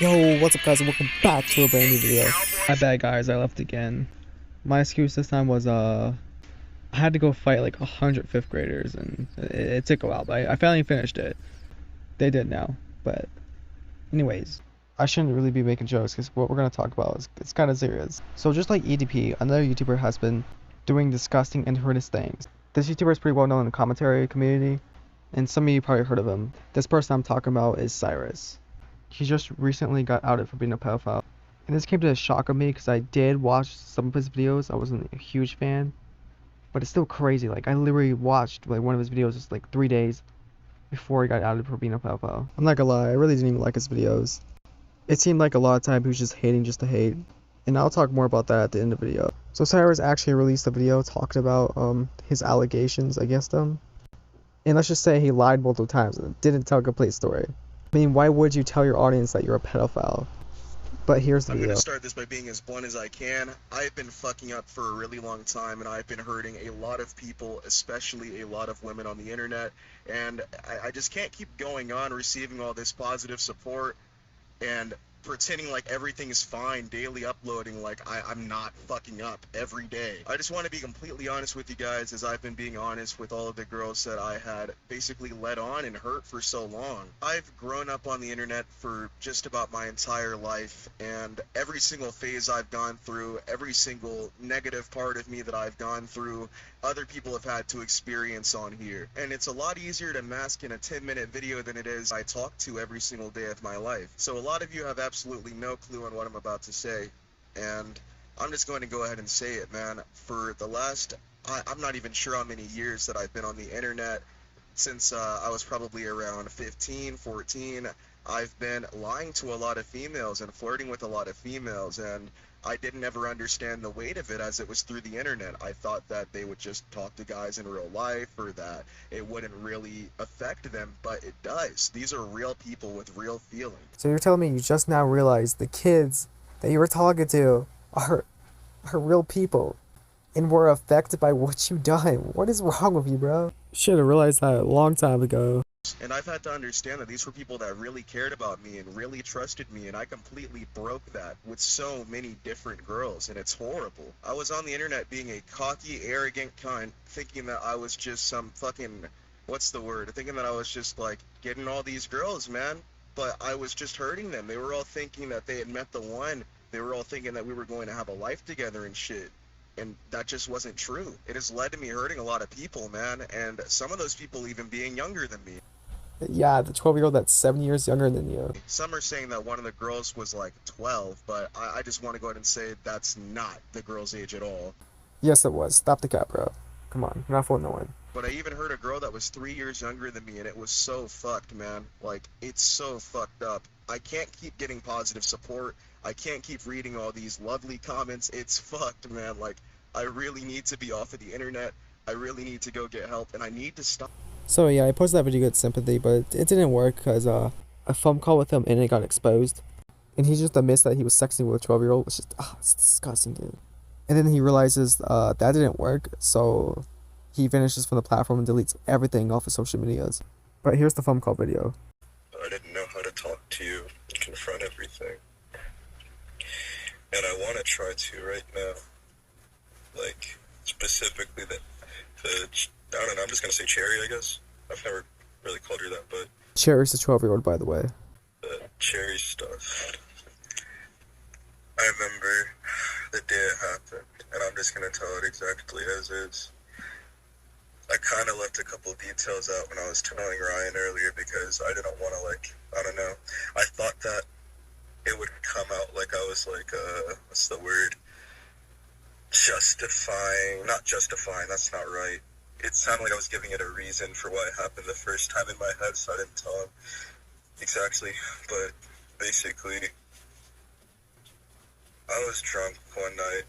Yo, what's up guys and welcome back to a brand new video. My bad guys, I left again. My excuse this time was I had to go fight like 100 fifth graders and it took a while, but I finally finished it. They did now, but anyways, I shouldn't really be making jokes because what we're gonna talk about is it's kind of serious. So just like EDP, another YouTuber has been doing disgusting and horrendous things. This YouTuber is pretty well known in the commentary community, and some of you probably heard of him. This person I'm talking about is Cyrus. He just recently got outed for being a pedophile. And this came to a shock of me because I did watch some of his videos. I wasn't a huge fan, but it's still crazy. Like I literally watched like one of his videos just like 3 days before he got outed for being a pedophile. I'm not gonna lie, I really didn't even like his videos. It seemed like a lot of time he was just hating just to hate. And I'll talk more about that at the end of the video. So Cyrus actually released a video talking about his allegations against him. And let's just say he lied multiple times and didn't tell a complete story. I mean, why would you tell your audience that you're a pedophile? But here's the I'm video. going to start this by being as blunt as I can. I've been fucking up for a really long time, and I've been hurting a lot of people, especially a lot of women on the internet, and I just can't keep going on receiving all this positive support and pretending like everything is fine, daily uploading like I'm not fucking up every day. I just want to be completely honest with you guys, as I've been being honest with all of the girls that I had basically led on and hurt for so long. I've grown up on the internet for just about my entire life, and every single phase I've gone through, every single negative part of me that I've gone through, other people have had to experience on here. And it's a lot easier to mask in a 10-minute video than it is I talk to every single day of my life. So a lot of you have absolutely no clue on what I'm about to say, and I'm just going to go ahead and say it, man. For the last, I'm not even sure how many years that I've been on the internet, since I was probably around 15, 14, I've been lying to a lot of females and flirting with a lot of females, and I didn't ever understand the weight of it as it was through the internet. I thought that they would just talk to guys in real life, or that it wouldn't really affect them, but it does. These are real people with real feelings. So you're telling me you just now realized the kids that you were talking to are real people and were affected by what you done. What is wrong with you, bro? Should have realized that a long time ago. And I've had to understand that these were people that really cared about me and really trusted me, and I completely broke that with so many different girls, and it's horrible. I was on the internet being a cocky, arrogant cunt, thinking that I was just some fucking, what's the word? Thinking that I was just like getting all these girls, man. But I was just hurting them. They were all thinking that they had met the one. They were all thinking that we were going to have a life together and shit. And that just wasn't true. It has led to me hurting a lot of people, man, and some of those people even being younger than me. Yeah, the 12-year-old that's 7 years younger than you. Some are saying that one of the girls was like 12, but I just want to go ahead and say that's not the girl's age at all. Yes, it was. Stop the cap, bro. Come on, you're not fooling no one. But I even heard a girl that was 3 years younger than me, and it was so fucked, man. Like, it's so fucked up. I can't keep getting positive support. I can't keep reading all these lovely comments. It's fucked, man. Like, I really need to be off of the internet. I really need to go get help, and I need to stop. So yeah, I posted that video to get sympathy, but it didn't work because a phone call with him and it got exposed. And he just admits that he was sexting with a 12-year-old. It's just, it's disgusting, dude. And then he realizes that didn't work, so he vanishes from the platform and deletes everything off of social medias. But here's the phone call video. I didn't know how to talk to you and confront everything. And I want to try to right now. Like, specifically the I don't know, I'm just going to say Cherry, I guess. I've never really called her that, but... Cherry's a 12-year-old, by the way. The Cherry stuff. I remember the day it happened, and I'm just going to tell it exactly as is. I kind of left a couple details out when I was telling Ryan earlier because I didn't want to, like, I don't know. I thought that it would come out like I was, like, what's the word? Not justifying, that's not right. It sounded like I was giving it a reason for why it happened the first time in my head, so I didn't tell him exactly. But basically, I was drunk one night.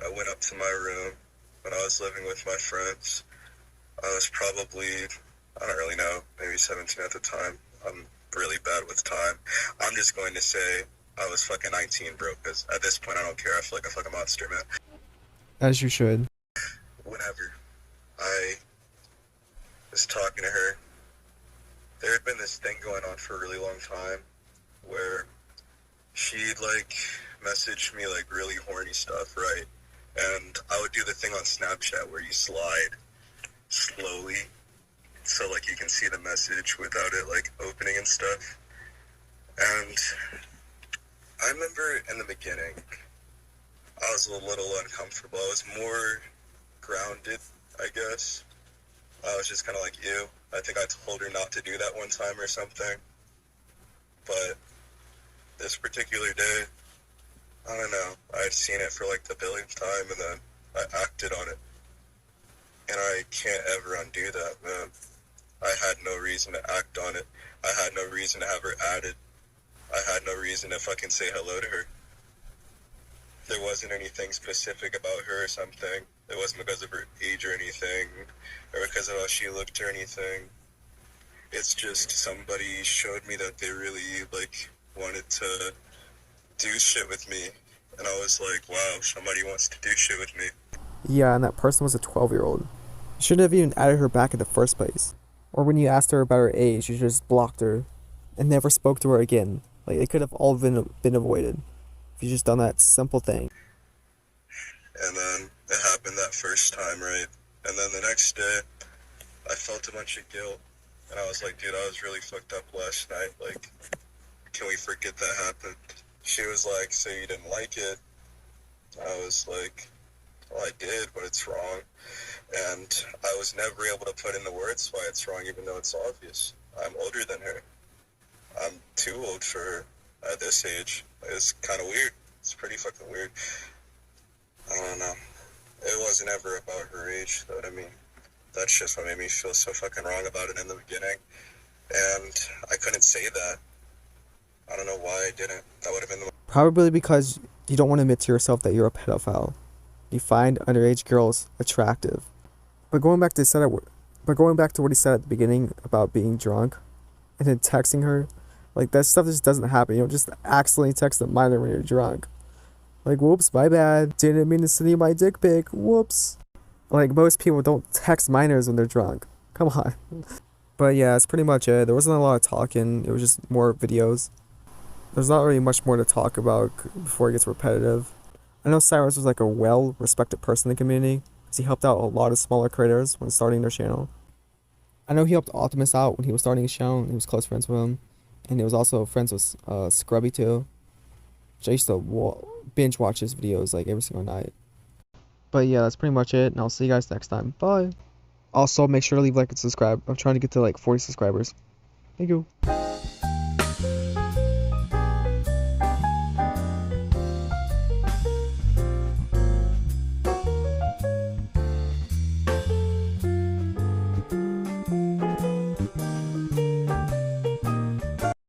I went up to my room when I was living with my friends. I was probably, I don't really know, maybe 17 at the time. I'm really bad with time. I'm just going to say I was fucking 19, bro, because at this point I don't care. I feel like a fucking monster, man. As you should. Whenever I was talking to her, there had been this thing going on for a really long time where she'd like message me like really horny stuff, right? And I would do the thing on Snapchat where you slide slowly so like you can see the message without it like opening and stuff. And I remember in the beginning I was a little uncomfortable. I was more grounded, I guess. I was just kind of like, ew. I think I told her not to do that one time or something. But this particular day, I don't know. I had seen it for like the billionth time and then I acted on it. And I can't ever undo that, man. I had no reason to act on it. I had no reason to have her added. I had no reason to fucking say hello to her. There wasn't anything specific about her or something. It wasn't because of her age or anything, or because of how she looked or anything. It's just somebody showed me that they really, like, wanted to do shit with me. And I was like, wow, somebody wants to do shit with me. Yeah, and that person was a 12-year-old. You shouldn't have even added her back in the first place. Or when you asked her about her age, you just blocked her and never spoke to her again. Like, it could have all been avoided if you just done that simple thing. And then it happened that first time, right? And then the next day, I felt a bunch of guilt. And I was like, dude, I was really fucked up last night. Like, can we forget that happened? She was like, so you didn't like it? I was like, well, I did, but it's wrong. And I was never able to put in the words why it's wrong, even though it's obvious. I'm older than her. I'm too old for her at this age. It's kind of weird. It's pretty fucking weird. I don't know. It wasn't ever about her age, though. I mean, that's just what made me feel so fucking wrong about it in the beginning. And I couldn't say that. I don't know why I didn't. That would have been the... Probably because you don't want to admit to yourself that you're a pedophile. You find underage girls attractive. But going back to what he said at the beginning about being drunk and then texting her, like, that stuff just doesn't happen. You don't just accidentally text a minor when you're drunk. Like, whoops, my bad. Didn't mean to send you my dick pic. Whoops. Like, most people don't text minors when they're drunk. Come on. But yeah, that's pretty much it. There wasn't a lot of talking. It was just more videos. There's not really much more to talk about before it gets repetitive. I know Cyrus was like a well-respected person in the community because he helped out a lot of smaller creators when starting their channel. I know he helped Optimus out when he was starting his channel, and he was close friends with him. And he was also friends with Scrubby too. Which I used to binge watch his videos like every single night. But yeah, that's pretty much it, and I'll see you guys next time. Bye! Also, make sure to leave a like and subscribe. I'm trying to get to like 40 subscribers. Thank you.